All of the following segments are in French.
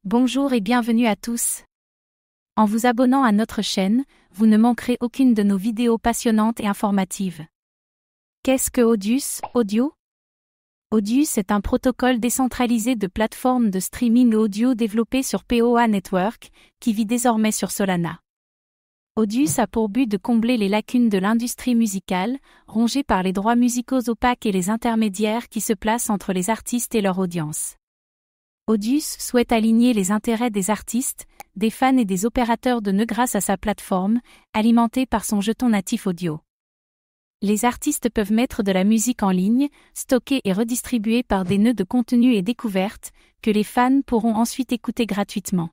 Bonjour et bienvenue à tous. En vous abonnant à notre chaîne, vous ne manquerez aucune de nos vidéos passionnantes et informatives. Qu'est-ce que Audius, Audio ? Audius est un protocole décentralisé de plateforme de streaming audio développé sur POA Network, qui vit désormais sur Solana. Audius a pour but de combler les lacunes de l'industrie musicale, rongée par les droits musicaux opaques et les intermédiaires qui se placent entre les artistes et leur audience. Audius souhaite aligner les intérêts des artistes, des fans et des opérateurs de nœuds grâce à sa plateforme, alimentée par son jeton natif audio. Les artistes peuvent mettre de la musique en ligne, stockée et redistribuée par des nœuds de contenu et découvertes, que les fans pourront ensuite écouter gratuitement.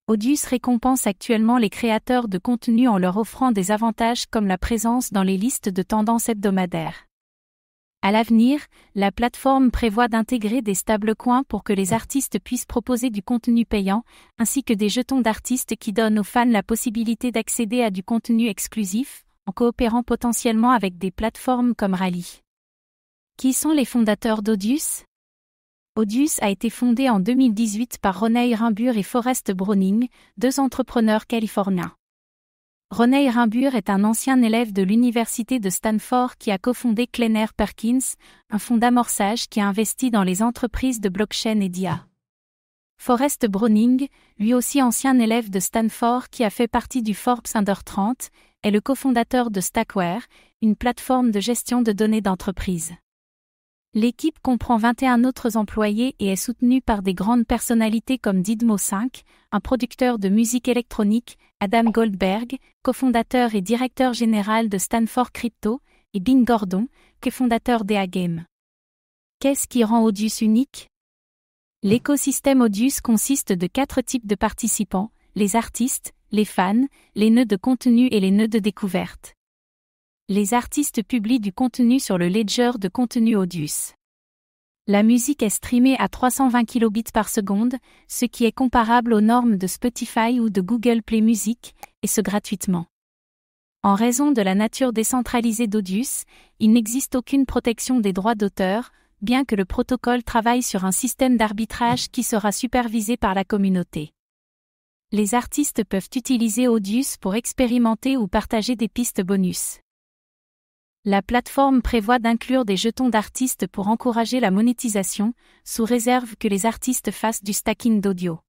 Audius récompense actuellement les créateurs de contenu en leur offrant des avantages comme la présence dans les listes de tendances hebdomadaires. À l'avenir, la plateforme prévoit d'intégrer des stablecoins pour que les artistes puissent proposer du contenu payant, ainsi que des jetons d'artistes qui donnent aux fans la possibilité d'accéder à du contenu exclusif, en coopérant potentiellement avec des plateformes comme Rally. Qui sont les fondateurs d'Audius ? Audius a été fondé en 2018 par Roney Rimbur et Forrest Browning, deux entrepreneurs californiens. Roney Rimbur est un ancien élève de l'université de Stanford qui a cofondé Kleiner Perkins, un fonds d'amorçage qui a investi dans les entreprises de blockchain et d'IA. Forrest Browning, lui aussi ancien élève de Stanford qui a fait partie du Forbes Under 30, est le cofondateur de Stackware, une plateforme de gestion de données d'entreprise. L'équipe comprend 21 autres employés et est soutenue par des grandes personnalités comme Didmo5, un producteur de musique électronique, Adam Goldberg, cofondateur et directeur général de Stanford Crypto, et Bing Gordon, cofondateur d'EA Game. Qu'est-ce qui rend Audius unique ? L'écosystème Audius consiste de 4 types de participants, les artistes, les fans, les nœuds de contenu et les nœuds de découverte. Les artistes publient du contenu sur le ledger de contenu Audius. La musique est streamée à 320 kilobits par seconde, ce qui est comparable aux normes de Spotify ou de Google Play Music, et ce gratuitement. En raison de la nature décentralisée d'Audius, il n'existe aucune protection des droits d'auteur, bien que le protocole travaille sur un système d'arbitrage qui sera supervisé par la communauté. Les artistes peuvent utiliser Audius pour expérimenter ou partager des pistes bonus. La plateforme prévoit d'inclure des jetons d'artistes pour encourager la monétisation, sous réserve que les artistes fassent du stacking d'audio.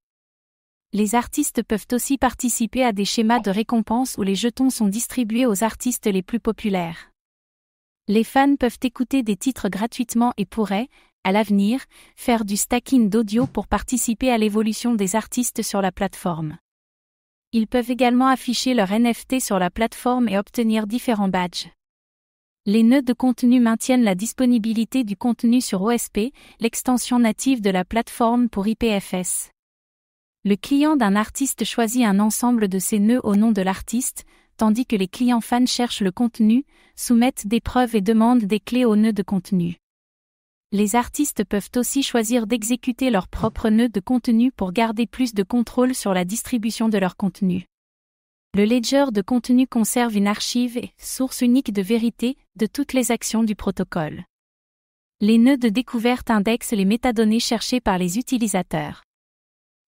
Les artistes peuvent aussi participer à des schémas de récompense où les jetons sont distribués aux artistes les plus populaires. Les fans peuvent écouter des titres gratuitement et pourraient, à l'avenir, faire du stacking d'audio pour participer à l'évolution des artistes sur la plateforme. Ils peuvent également afficher leur NFT sur la plateforme et obtenir différents badges. Les nœuds de contenu maintiennent la disponibilité du contenu sur OSP, l'extension native de la plateforme pour IPFS. Le client d'un artiste choisit un ensemble de ces nœuds au nom de l'artiste, tandis que les clients fans cherchent le contenu, soumettent des preuves et demandent des clés aux nœuds de contenu. Les artistes peuvent aussi choisir d'exécuter leur propre nœud de contenu pour garder plus de contrôle sur la distribution de leur contenu. Le ledger de contenu conserve une archive et source unique de vérité de toutes les actions du protocole. Les nœuds de découverte indexent les métadonnées cherchées par les utilisateurs.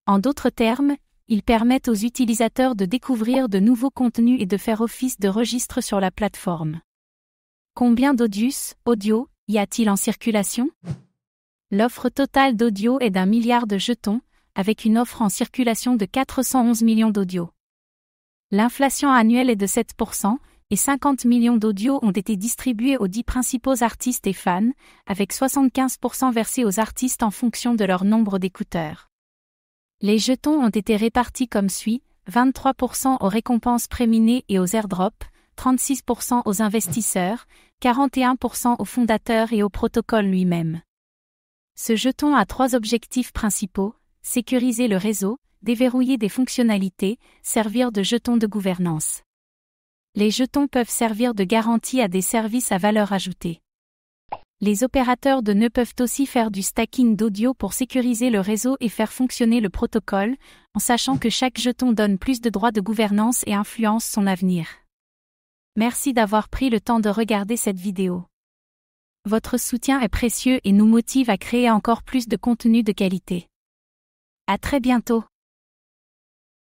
En d'autres termes, ils permettent aux utilisateurs de découvrir de nouveaux contenus et de faire office de registre sur la plateforme. Combien d'Audius, audio, y a-t-il en circulation ? L'offre totale d'audio est d'1 milliard de jetons, avec une offre en circulation de 411 millions d'audio. L'inflation annuelle est de 7%, et 50 millions d'audios ont été distribués aux 10 principaux artistes et fans, avec 75% versés aux artistes en fonction de leur nombre d'écouteurs. Les jetons ont été répartis comme suit, 23% aux récompenses préminées et aux airdrops, 36% aux investisseurs, 41% aux fondateurs et au protocole lui-même. Ce jeton a 3 objectifs principaux, sécuriser le réseau, déverrouiller des fonctionnalités, servir de jeton de gouvernance. Les jetons peuvent servir de garantie à des services à valeur ajoutée. Les opérateurs de nœuds peuvent aussi faire du stacking d'audio pour sécuriser le réseau et faire fonctionner le protocole, en sachant que chaque jeton donne plus de droits de gouvernance et influence son avenir. Merci d'avoir pris le temps de regarder cette vidéo. Votre soutien est précieux et nous motive à créer encore plus de contenu de qualité. À très bientôt.